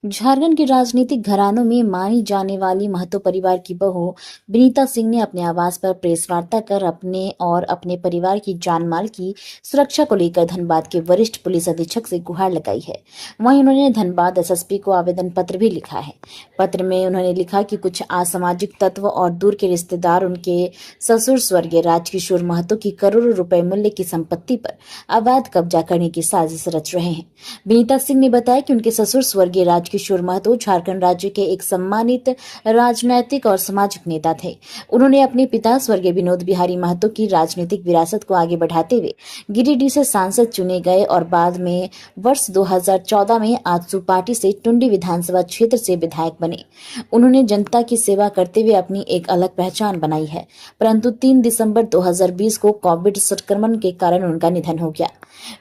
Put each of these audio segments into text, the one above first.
झारखंड के राजनीतिक घरानों में मानी जाने वाली महतो परिवार की बहू विनीता सिंह ने अपने आवास पर प्रेस वार्ता कर अपने और अपने परिवार की जान माल की सुरक्षा को लेकर धनबाद के वरिष्ठ पुलिस अधीक्षक से गुहार लगाई है। वहीं उन्होंने धनबाद एसएसपी को आवेदन पत्र भी लिखा है। पत्र में उन्होंने लिखा कि कुछ असामाजिक तत्व और दूर के रिश्तेदार उनके ससुर स्वर्गीय राजकिशोर महतो की करोड़ों रुपए मूल्य की संपत्ति पर अवैध कब्जा करने की साजिश रच रहे हैं। विनीता सिंह ने बताया कि उनके ससुर स्वर्गीय राजकिशोर महतो झारखंड राज्य के एक सम्मानित राजनैतिक और सामाजिक नेता थे। उन्होंने अपने पिता स्वर्गीय विनोद बिहारी महतो की राजनीतिक विरासत को आगे बढ़ाते हुए गिरिडीह से सांसद चुने गए और बाद में वर्ष 2014 में आजसू पार्टी से टुंडी विधानसभा क्षेत्र से विधायक बने। उन्होंने जनता की सेवा करते हुए अपनी एक अलग पहचान बनाई है, परंतु 3 दिसंबर 2020 को कोविड संक्रमण के कारण उनका निधन हो गया।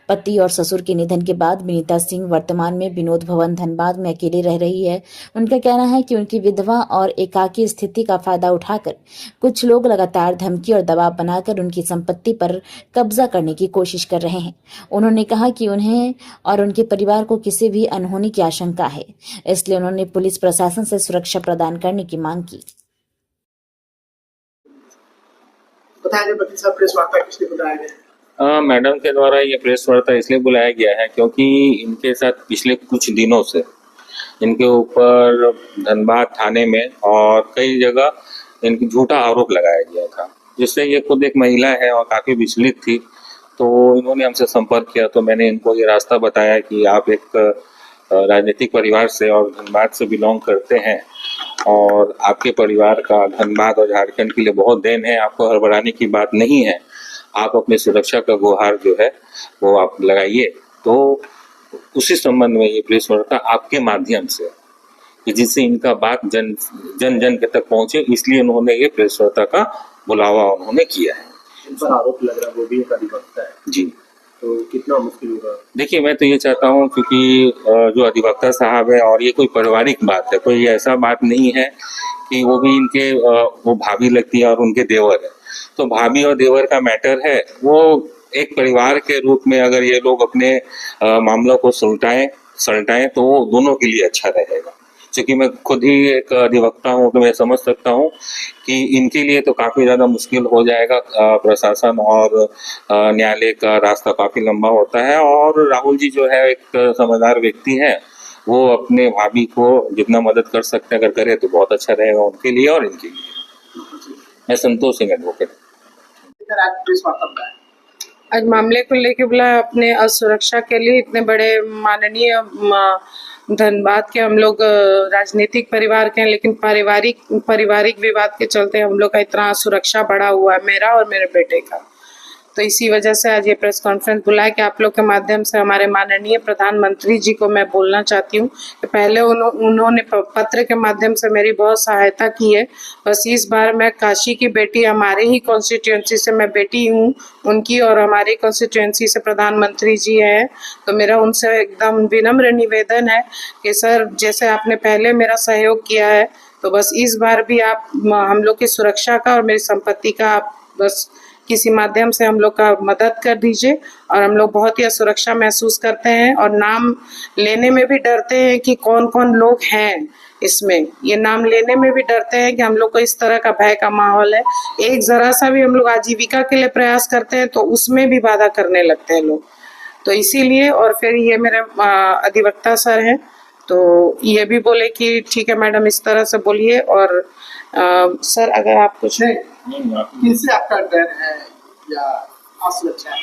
पति और ससुर के निधन के बाद विनीता सिंह वर्तमान में विनोद भवन धनबाद में अकेले रह रही है। उनका कहना है कि उनकी विधवा और एकाकी स्थिति का फायदा उठाकर कुछ लोग लगातार धमकी और दबाव बनाकर उनकी संपत्ति पर कब्जा करने की कोशिश कर रहे हैं। उन्होंने कहा कि उन्हें और उनके परिवार को किसी भी अनहोनी की आशंका है, इसलिए उन्होंने पुलिस प्रशासन से सुरक्षा प्रदान करने की मांग की। प्रेस वार्ता किसने बुलाया गया? मैडम के द्वारा ये प्रेस वार्ता इसलिए बुलाया गया है क्योंकि इनके साथ पिछले कुछ दिनों से इनके ऊपर धनबाद थाने में और कई जगह इनकी झूठा आरोप लगाया गया था, जिससे ये खुद एक महिला है और काफ़ी विचलित थी। तो इन्होंने हमसे संपर्क किया तो मैंने इनको ये रास्ता बताया कि आप एक राजनीतिक परिवार से और धनबाद से बिलोंग करते हैं और आपके परिवार का धनबाद और झारखंड के लिए बहुत देन है, आपको हड़बड़ाने की बात नहीं है। आप अपनी सुरक्षा का गुहार जो है वो आप लगाइए। तो उसी संबंध में ये प्रेस वार्ता आपके माध्यम से कि जिससे इनका बात जन जन के तक पहुंचे, इसलिए उन्होंने ये प्रेस वार्ता का बुलावा उन्होंने किया है। इन पर आरोप लग रहा है वो भी एक अधिवक्ता है जी, तो कितना मुश्किल होगा? देखिए मैं तो ये चाहता हूँ क्योंकि जो अधिवक्ता साहब है और ये कोई पारिवारिक बात है, कोई ऐसा बात नहीं है कि वो भी इनके वो भाभी लगती है और उनके देवर है। तो भाभी और देवर का मैटर है, वो एक परिवार के रूप में अगर ये लोग अपने मामलों को सलटाएं तो वो दोनों के लिए अच्छा रहेगा। क्योंकि मैं खुद ही एक अधिवक्ता हूँ तो मैं समझ सकता हूँ कि इनके लिए तो काफ़ी ज़्यादा मुश्किल हो जाएगा। प्रशासन और न्यायालय का रास्ता काफ़ी लंबा होता है और राहुल जी जो है एक समझदार व्यक्ति है, वो अपने भाभी को जितना मदद कर सकते हैं अगर करे तो बहुत अच्छा रहेगा उनके लिए और इनके लिए। मैं संतोष सिंह एडवोकेट। आज मामले को लेके बुलाया अपने असुरक्षा के लिए। इतने बड़े माननीय धनबाद के हम लोग राजनीतिक परिवार के हैं, लेकिन पारिवारिक विवाद के चलते हम लोग का इतना सुरक्षा बढ़ा हुआ है, मेरा और मेरे बेटे का। तो इसी वजह से आज ये प्रेस कॉन्फ्रेंस बुलाया कि आप लोग के माध्यम से हमारे माननीय प्रधानमंत्री जी को मैं बोलना चाहती हूँ कि पहले उन्होंने पत्र के माध्यम से मेरी बहुत सहायता की है। बस इस बार मैं काशी की बेटी, हमारे ही कॉन्स्टिट्यूएंसी से मैं बेटी हूँ उनकी, और हमारी कॉन्स्टिट्यूएंसी से प्रधानमंत्री जी है। तो मेरा उनसे एकदम विनम्र निवेदन है कि सर, जैसे आपने पहले मेरा सहयोग किया है तो बस इस बार भी आप हम लोग की सुरक्षा का और मेरी संपत्ति का आप बस किसी माध्यम से हम लोग का मदद कर दीजिए। और हम लोग बहुत ही असुरक्षा महसूस करते हैं और नाम लेने में भी डरते हैं कि कौन कौन लोग हैं इसमें। ये नाम लेने में भी डरते हैं कि हम लोग को इस तरह का भय का माहौल है। एक ज़रा सा भी हम लोग आजीविका के लिए प्रयास करते हैं तो उसमें भी बाधा करने लगते हैं लोग। तो इसीलिए, और फिर ये मेरे अधिवक्ता सर हैं तो ये भी बोले कि ठीक है मैडम, इस तरह से बोलिए। और सर, अगर आप कुछ किनसे आपका डर है या असुरक्षा है?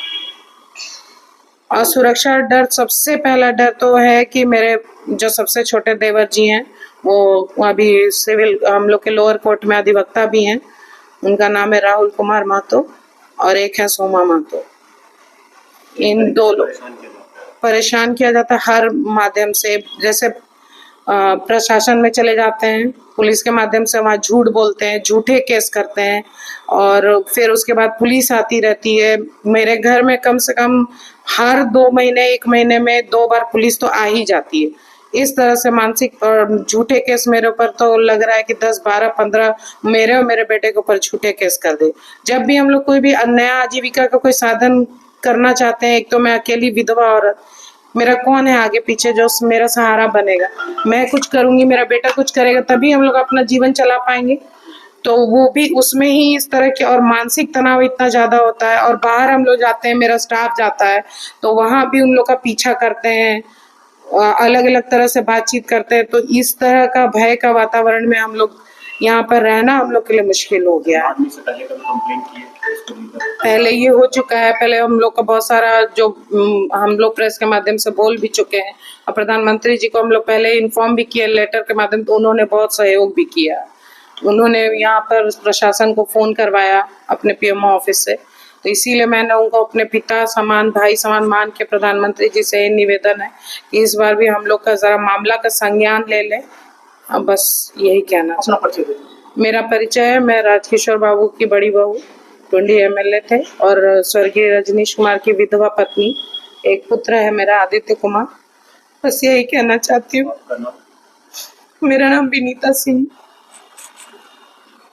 असुरक्षा डर, सबसे पहला डर तो है कि मेरे जो सबसे छोटे देवर जी हैं वो अभी सिविल हम लोग के लोअर कोर्ट में अधिवक्ता भी हैं। उनका नाम है राहुल कुमार महतो और एक है सोमा महतो। इन दो लोग परेशान किया जाता है हर माध्यम से। जैसे प्रशासन में चले जाते हैं, पुलिस के माध्यम से वहाँ झूठ बोलते हैं, झूठे केस करते हैं और फिर उसके बाद पुलिस आती रहती है। मेरे घर में कम से कम हर 2 महीने 1 महीने में 2 बार पुलिस तो आ ही जाती है। इस तरह से मानसिक और झूठे केस मेरे ऊपर तो लग रहा है कि 10, 12, 15 मेरे और मेरे बेटे के ऊपर झूठे केस कर दे। जब भी हम लोग कोई भी नया आजीविका का कोई साधन करना चाहते हैं, एक तो मैं अकेली विधवा औरत, मेरा कौन है आगे पीछे जो मेरा सहारा बनेगा। मैं कुछ करूंगी, मेरा बेटा कुछ करेगा, तभी हम लोग अपना जीवन चला पाएंगे। तो वो भी उसमें ही इस तरह के, और मानसिक तनाव इतना ज्यादा होता है। और बाहर हम लोग जाते हैं, मेरा स्टाफ जाता है, तो वहां भी उन लोग का पीछा करते हैं, अलग अलग तरह से बातचीत करते हैं। तो इस तरह का भय का वातावरण में हम लोग यहाँ पर रहना हम लोग के लिए मुश्किल हो गया है। आदमी से पहले कभी कंप्लेंट की है इसको लेकर? पहले ये हो चुका है, पहले हम लोग का बहुत सारा जो हम लोग प्रेस के माध्यम से बोल भी चुके हैं, और प्रधानमंत्री जी को हम लोग पहले इन्फॉर्म भी किया लेटर के माध्यम, तो उन्होंने बहुत सहयोग भी किया। उन्होंने यहाँ पर प्रशासन को फोन करवाया अपने पीएमओ ऑफिस से। तो इसीलिए मैंने उनको अपने पिता समान, भाई समान मान के प्रधानमंत्री जी से निवेदन है कि इस बार भी हम लोग का जरा मामला का संज्ञान ले लें। अब बस यही कहना अपना परिचय दीजिए। मेरा परिचय है, मैं राजकिशोर बाबू की बड़ी बहू, टुंडी एमएलए थे, और स्वर्गीय रजनीश कुमार की विधवा पत्नी। एक पुत्र है मेरा आदित्य कुमार। बस यही कहना चाहती हूँ। आपका नाम? मेरा नाम विनीता सिंह।